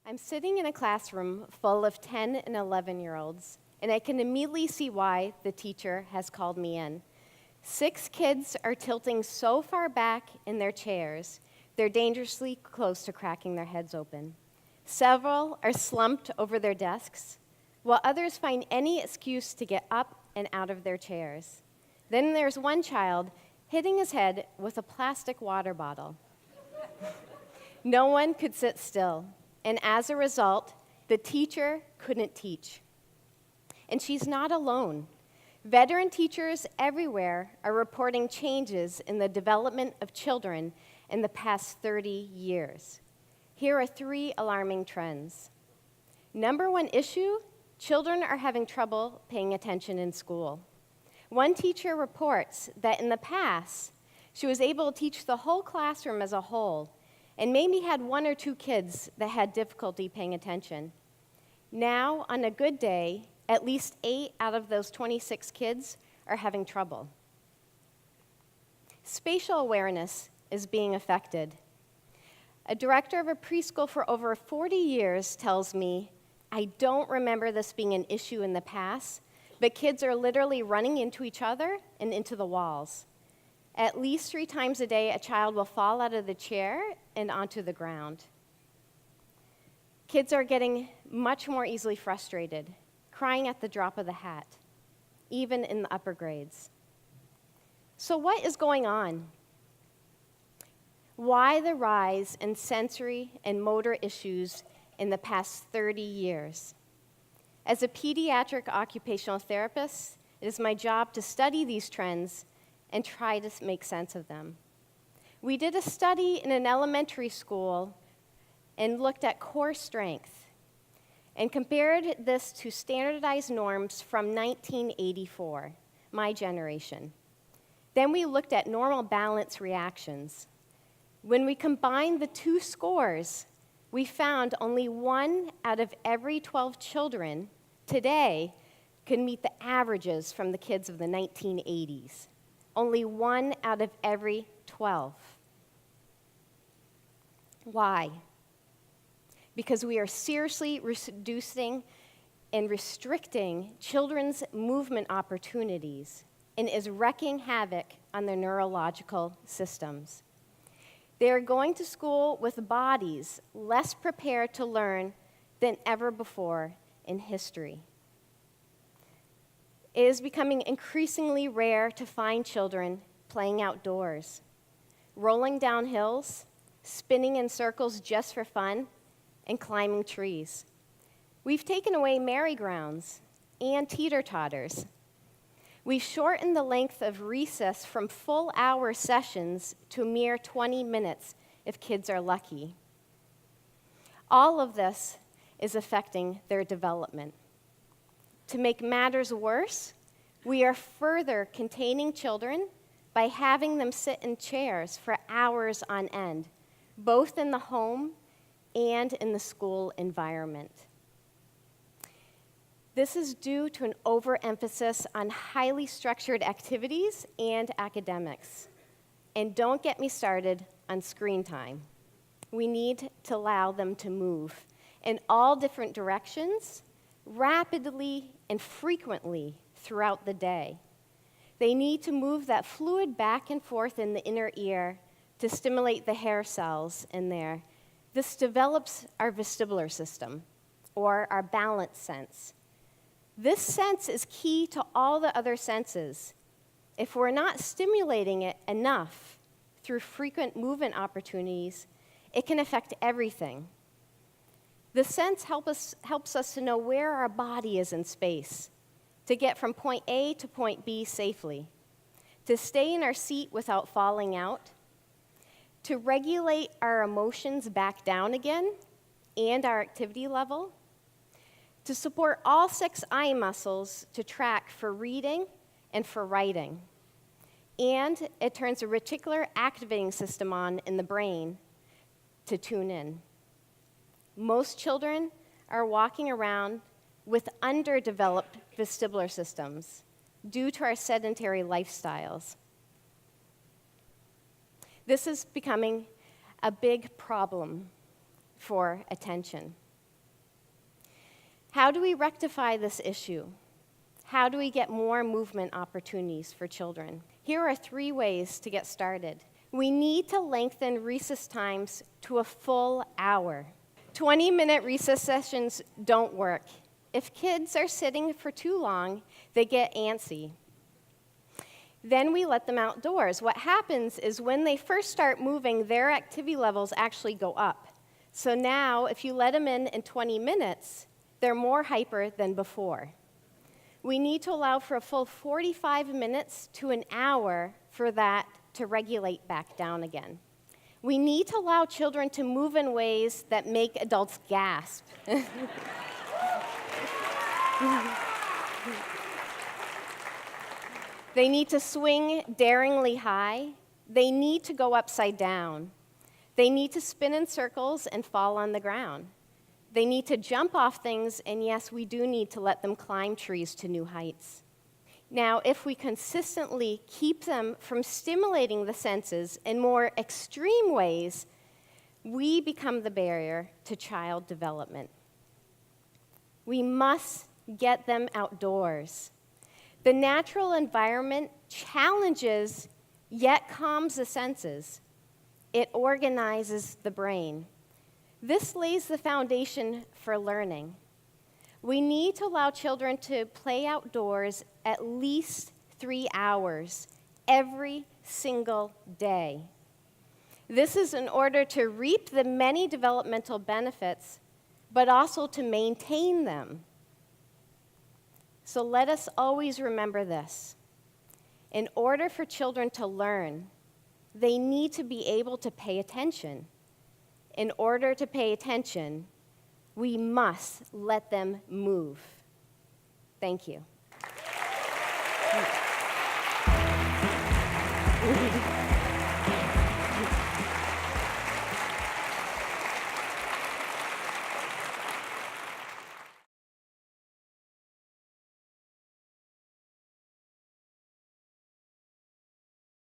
I'm sitting in a classroom full of 10 and 11-year-olds, and I can immediately see why the teacher has called me in. 6 kids are tilting so far back in their chairs, they're dangerously close to cracking their heads open. Several are slumped over their desks, while others find any excuse to get up and out of their chairs. Then there's one child hitting his head with a plastic water bottle. No one could sit still, and as a result, the teacher couldn't teach. And she's not alone. Veteran teachers everywhere are reporting changes in the development of children in the past 30 years. Here are 3 alarming trends. Number 1 issue, children are having trouble paying attention in school. One teacher reports that in the past, she was able to teach the whole classroom as a whole, and maybe had 1 or 2 kids that had difficulty paying attention. Now, on a good day, at least 8 out of those 26 kids are having trouble. Spatial awareness is being affected. A director of a preschool for over 40 years tells me, "I don't remember this being an issue in the past, but kids are literally running into each other and into the walls. At least 3 times a day, a child will fall out of the chair and onto the ground." Kids are getting much more easily frustrated, crying at the drop of the hat, even in the upper grades. So what is going on? Why the rise in sensory and motor issues in the past 30 years? As a pediatric occupational therapist, it is my job to study these trends and try to make sense of them. We did a study in an elementary school and looked at core strength and compared this to standardized norms from 1984, my generation. Then we looked at normal balance reactions. When we combined the 2 scores, we found only 1 out of every 12 children today could meet the averages from the kids of the 1980s. Only 1 out of every 12. Why? Because we are seriously reducing and restricting children's movement opportunities and is wreaking havoc on their neurological systems. They are going to school with bodies less prepared to learn than ever before in history. It is becoming increasingly rare to find children playing outdoors, rolling down hills, spinning in circles just for fun, and climbing trees. We've taken away merry-go-rounds and teeter-totters. We've shortened the length of recess from full-hour sessions to a mere 20 minutes if kids are lucky. All of this is affecting their development. To make matters worse, we are further containing children by having them sit in chairs for hours on end, both in the home and in the school environment. This is due to an overemphasis on highly structured activities and academics. And don't get me started on screen time. We need to allow them to move in all different directions, rapidly and frequently throughout the day. They need to move that fluid back and forth in the inner ear to stimulate the hair cells in there. This develops our vestibular system, or our balance sense. This sense is key to all the other senses. If we're not stimulating it enough through frequent movement opportunities, it can affect everything. The sense helps us to know where our body is in space, to get from point A to point B safely, to stay in our seat without falling out, to regulate our emotions back down again and our activity level, to support all 6 eye muscles to track for reading and for writing. And it turns a reticular activating system on in the brain to tune in. Most children are walking around with underdeveloped vestibular systems due to our sedentary lifestyles. This is becoming a big problem for attention. How do we rectify this issue? How do we get more movement opportunities for children? Here are 3 ways to get started. We need to lengthen recess times to a full hour. 20-minute recess sessions don't work. If kids are sitting for too long, they get antsy. Then we let them outdoors. What happens is when they first start moving, their activity levels actually go up. So now, if you let them in 20 minutes, they're more hyper than before. We need to allow for a full 45 minutes to an hour for that to regulate back down again. We need to allow children to move in ways that make adults gasp. They need to swing daringly high. They need to go upside down. They need to spin in circles and fall on the ground. They need to jump off things, and yes, we do need to let them climb trees to new heights. Now, if we consistently keep them from stimulating the senses in more extreme ways, we become the barrier to child development. We must get them outdoors. The natural environment challenges yet calms the senses. It organizes the brain. This lays the foundation for learning. We need to allow children to play outdoors at least 3 hours every single day. This is in order to reap the many developmental benefits, but also to maintain them. So let us always remember this. In order for children to learn, they need to be able to pay attention. In order to pay attention, we must let them move. Thank you.